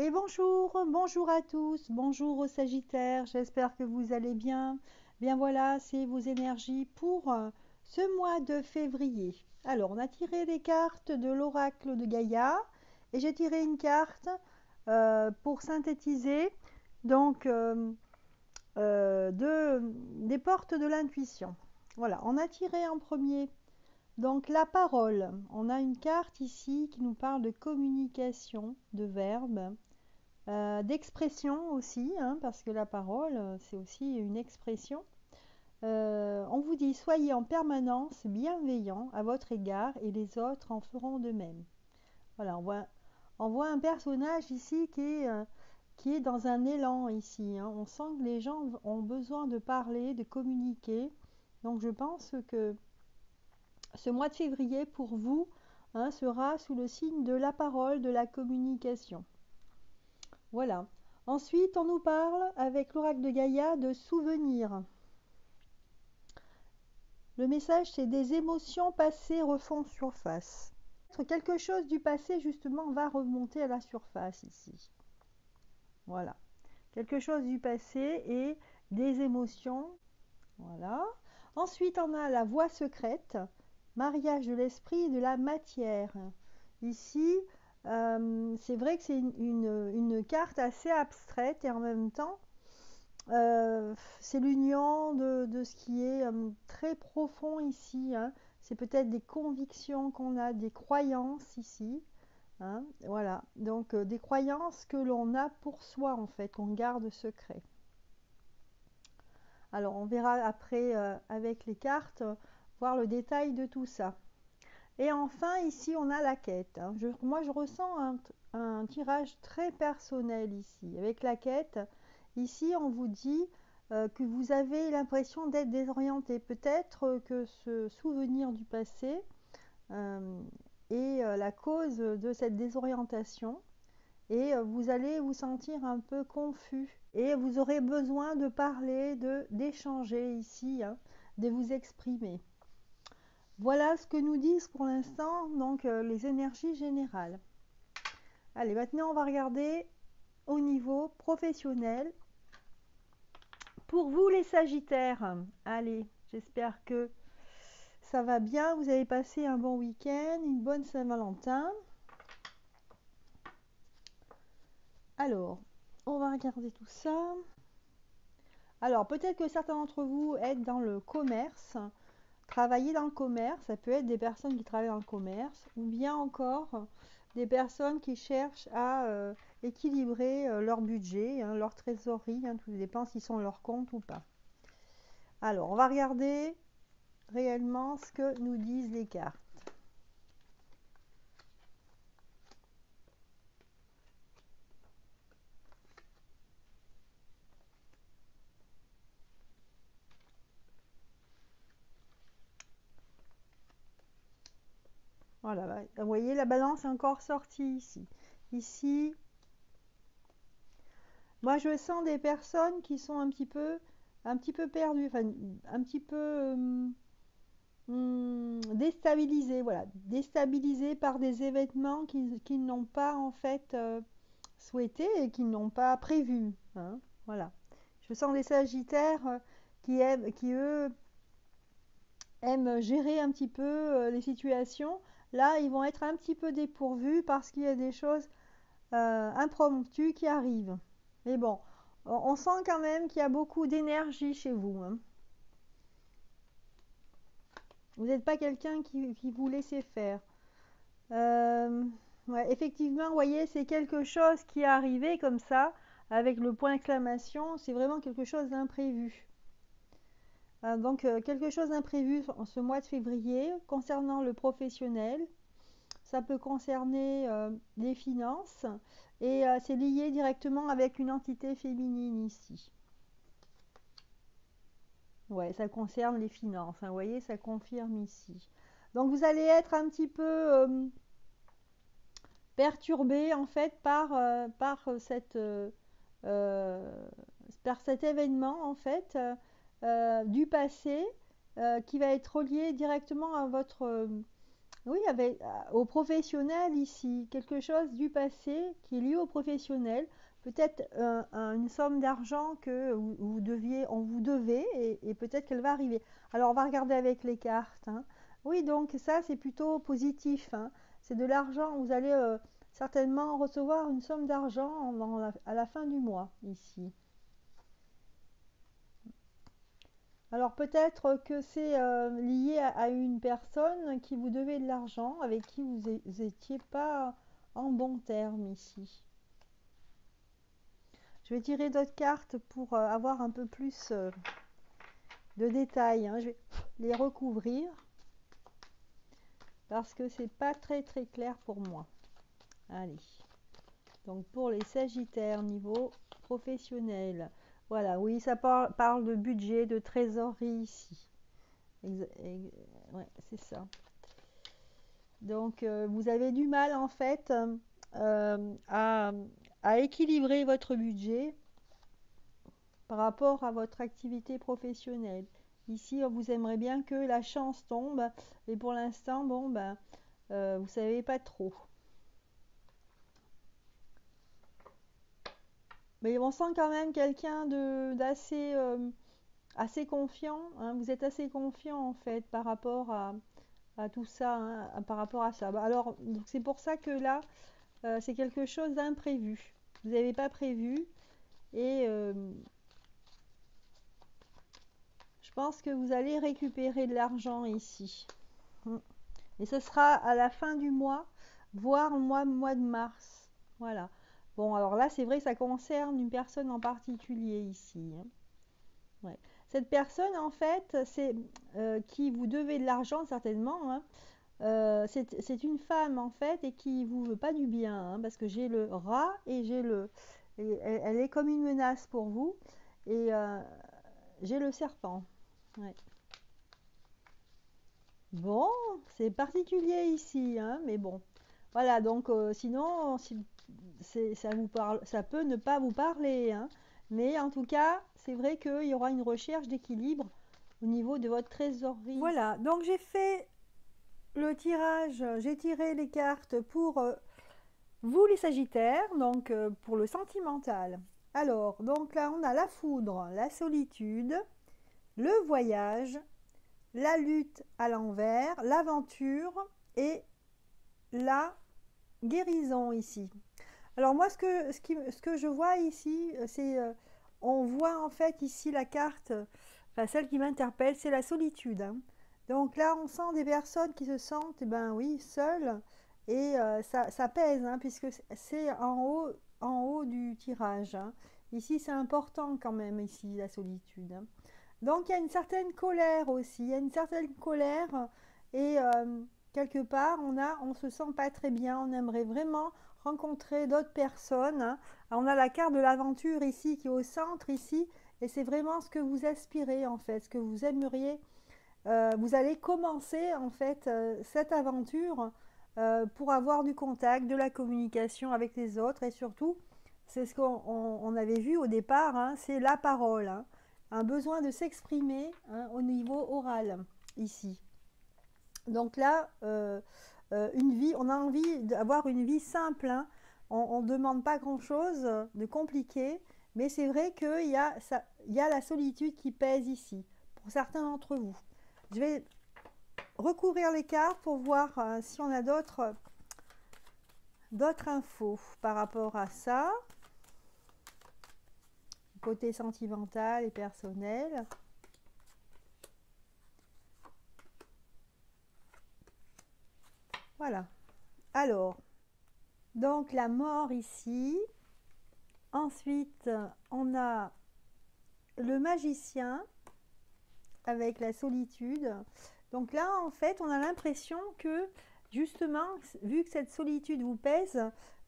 Et bonjour, bonjour à tous, bonjour aux Sagittaires, j'espère que vous allez bien. Bien voilà, c'est vos énergies pour ce mois de février. Alors, on a tiré des cartes de l'oracle de Gaïa et j'ai tiré une carte pour synthétiser donc des portes de l'intuition. Voilà, on a tiré en premier donc la parole. On a une carte ici qui nous parle de communication, de verbes. D'expression aussi, hein, parce que la parole, c'est aussi une expression. On vous dit, soyez en permanence bienveillant à votre égard et les autres en feront de même. Voilà, on voit un personnage ici qui est dans un élan ici, hein. On sent que les gens ont besoin de parler, de communiquer. Donc je pense que ce mois de février pour vous, hein, sera sous le signe de la parole, de la communication. Voilà. Ensuite, on nous parle, avec l'oracle de Gaïa, de souvenirs. Le message, c'est des émotions passées refont surface. Quelque chose du passé, justement, va remonter à la surface ici. Voilà. Quelque chose du passé et des émotions. Voilà. Ensuite, on a la voie secrète, mariage de l'esprit et de la matière. Ici, c'est vrai que c'est une carte assez abstraite et en même temps, c'est l'union de ce qui est très profond ici, hein. C'est peut-être des convictions qu'on a, des croyances ici, hein. Voilà, donc des croyances que l'on a pour soi en fait, qu'on garde secret. Alors on verra après avec les cartes, voir le détail de tout ça. Et enfin ici on a la quête, hein. Moi je ressens un tirage très personnel ici. Avec la quête, ici on vous dit que vous avez l'impression d'être désorienté. Peut-être que ce souvenir du passé euh, est la cause de cette désorientation et vous allez vous sentir un peu confus. Et vous aurez besoin de parler, d'échanger ici, hein, de vous exprimer. Voilà ce que nous disent pour l'instant donc les énergies générales. Allez, maintenant on va regarder au niveau professionnel. Pour vous les Sagittaires, allez, j'espère que ça va bien, vous avez passé un bon week-end, une bonne Saint-Valentin. Alors, on va regarder tout ça. Alors, peut-être que certains d'entre vous êtes dans le commerce, travailler dans le commerce, ça peut être des personnes qui travaillent dans le commerce, ou bien encore des personnes qui cherchent à équilibrer leur budget, hein, leur trésorerie, hein, tout dépend s'ils sont leur compte ou pas. Alors, on va regarder réellement ce que nous disent les cartes. Voilà, vous voyez, la balance est encore sortie ici. Ici, moi je sens des personnes qui sont un petit peu perdues, enfin, un petit peu déstabilisées, voilà, déstabilisées par des événements qu'ils n'ont pas en fait souhaité et qu'ils n'ont pas prévu, hein, voilà. Je sens des Sagittaires qui eux aiment gérer un petit peu les situations. Là, ils vont être un petit peu dépourvus parce qu'il y a des choses impromptues qui arrivent. Mais bon, on sent quand même qu'il y a beaucoup d'énergie chez vous, hein. Vous n'êtes pas quelqu'un qui vous laissez faire. Euh, ouais, effectivement, vous voyez, c'est quelque chose qui est arrivé comme ça, avec le point d'exclamation. C'est vraiment quelque chose d'imprévu. Donc, quelque chose d'imprévu en ce mois de février concernant le professionnel. Ça peut concerner les finances et c'est lié directement avec une entité féminine ici. Ouais, ça concerne les finances, hein, vous voyez, ça confirme ici. Donc vous allez être un petit peu perturbé en fait euh, par cet événement en fait du passé qui va être relié directement à Oui, avec, au professionnel ici, quelque chose du passé qui est lié au professionnel, peut-être une somme d'argent que vous deviez, on vous devait et peut-être qu'elle va arriver. Alors on va regarder avec les cartes, hein. Oui, donc ça c'est plutôt positif, hein. C'est de l'argent, vous allez certainement recevoir une somme d'argent à la fin du mois ici. Alors peut-être que c'est lié à une personne qui vous devait de l'argent, avec qui vous étiez pas en bon terme ici. Je vais tirer d'autres cartes pour avoir un peu plus de détails, hein. Je vais les recouvrir parce que c'est pas très très clair pour moi. Allez. Donc pour les Sagittaires niveau professionnel. Voilà, oui, ça parle de budget, de trésorerie ici. Ouais, c'est ça. Donc, vous avez du mal en fait euh, à, à équilibrer votre budget par rapport à votre activité professionnelle. Ici, vous aimeriez bien que la chance tombe, et pour l'instant, bon, ben, vous savez pas trop. Mais on sent quand même quelqu'un d'assez assez confiant, hein. Vous êtes assez confiant en fait par rapport à tout ça, hein, par rapport à ça. Bah, alors, c'est pour ça que là, c'est quelque chose d'imprévu. Vous n'avez pas prévu et je pense que vous allez récupérer de l'argent ici. Et ce sera à la fin du mois, voire au mois de mars. Voilà. Bon, alors là, c'est vrai que ça concerne une personne en particulier ici, hein. Ouais. Cette personne, en fait, c'est qui vous devez de l'argent certainement, hein. C'est une femme en fait et qui vous veut pas du bien, hein, parce que j'ai le rat et elle est comme une menace pour vous et j'ai le serpent. Ouais. Bon, c'est particulier ici, hein, mais bon. Voilà, donc sinon, si, ça vous parle, ça peut ne pas vous parler, hein, mais en tout cas, c'est vrai qu'il y aura une recherche d'équilibre au niveau de votre trésorerie. Voilà, donc j'ai fait le tirage, j'ai tiré les cartes pour vous les Sagittaires, donc pour le sentimental. Alors, donc là, on a la foudre, la solitude, le voyage, la lutte à l'envers, l'aventure et la guérison ici. Alors moi, ce que je vois ici, c'est, on voit en fait ici la carte, enfin celle qui m'interpelle, c'est la solitude, hein. Donc là, on sent des personnes qui se sentent, eh ben oui, seules, et ça pèse, hein, puisque c'est en haut du tirage, hein. Ici, c'est important quand même, ici, la solitude, hein. Donc il y a une certaine colère aussi, il y a une certaine colère, et quelque part, on se sent pas très bien, on aimerait vraiment rencontrer d'autres personnes, hein. Alors, on a la carte de l'aventure ici qui est au centre ici, et c'est vraiment ce que vous aspirez en fait, ce que vous aimeriez. Vous allez commencer en fait cette aventure pour avoir du contact, de la communication avec les autres et surtout, c'est ce qu'on avait vu au départ, hein, c'est la parole, hein, un besoin de s'exprimer, hein, au niveau oral ici. Donc là, une vie, on a envie d'avoir une vie simple, hein. On ne demande pas grand-chose de compliqué, mais c'est vrai qu'il y a la solitude qui pèse ici, pour certains d'entre vous. Je vais recouvrir les cartes pour voir si on a d'autres infos par rapport à ça, côté sentimental et personnel. Voilà. Alors, donc la mort ici. Ensuite, on a le magicien avec la solitude. Donc là, en fait, on a l'impression que, justement, vu que cette solitude vous pèse,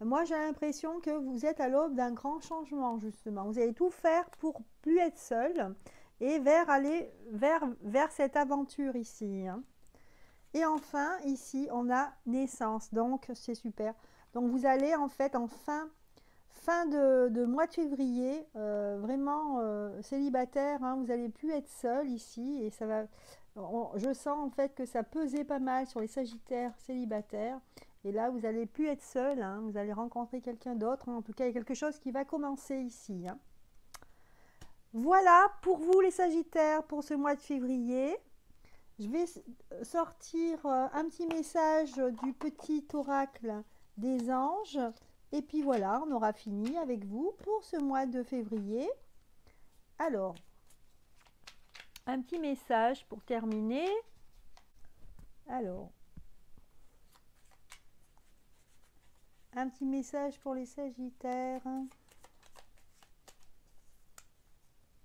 moi j'ai l'impression que vous êtes à l'aube d'un grand changement, justement. Vous allez tout faire pour plus être seul et aller vers cette aventure ici, hein. Et enfin, ici, on a naissance, donc c'est super. Donc vous allez en fait en fin de mois de février, vraiment célibataire, hein, vous n'allez plus être seul ici et ça va, je sens en fait que ça pesait pas mal sur les Sagittaires célibataires. Et là, vous n'allez plus être seul, hein, vous allez rencontrer quelqu'un d'autre. En tout cas, il y a quelque chose qui va commencer ici. Hein. Voilà pour vous les Sagittaires pour ce mois de février. Je vais sortir un petit message du petit oracle des anges. Et puis voilà, on aura fini avec vous pour ce mois de février. Alors, un petit message pour terminer. Alors, un petit message pour les Sagittaires.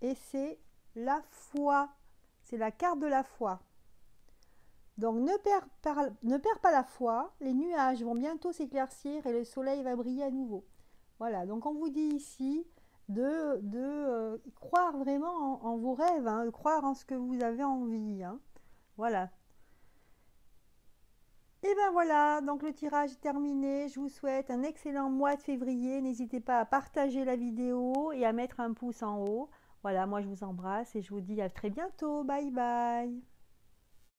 Et c'est la foi. C'est la carte de la foi. Donc ne perds pas la foi. Les nuages vont bientôt s'éclaircir et le soleil va briller à nouveau. Voilà, donc on vous dit ici de croire vraiment en vos rêves, hein, de croire en ce que vous avez envie. Hein. Voilà. Et ben voilà, donc le tirage est terminé. Je vous souhaite un excellent mois de février. N'hésitez pas à partager la vidéo et à mettre un pouce en haut. Voilà, moi je vous embrasse et je vous dis à très bientôt. Bye bye.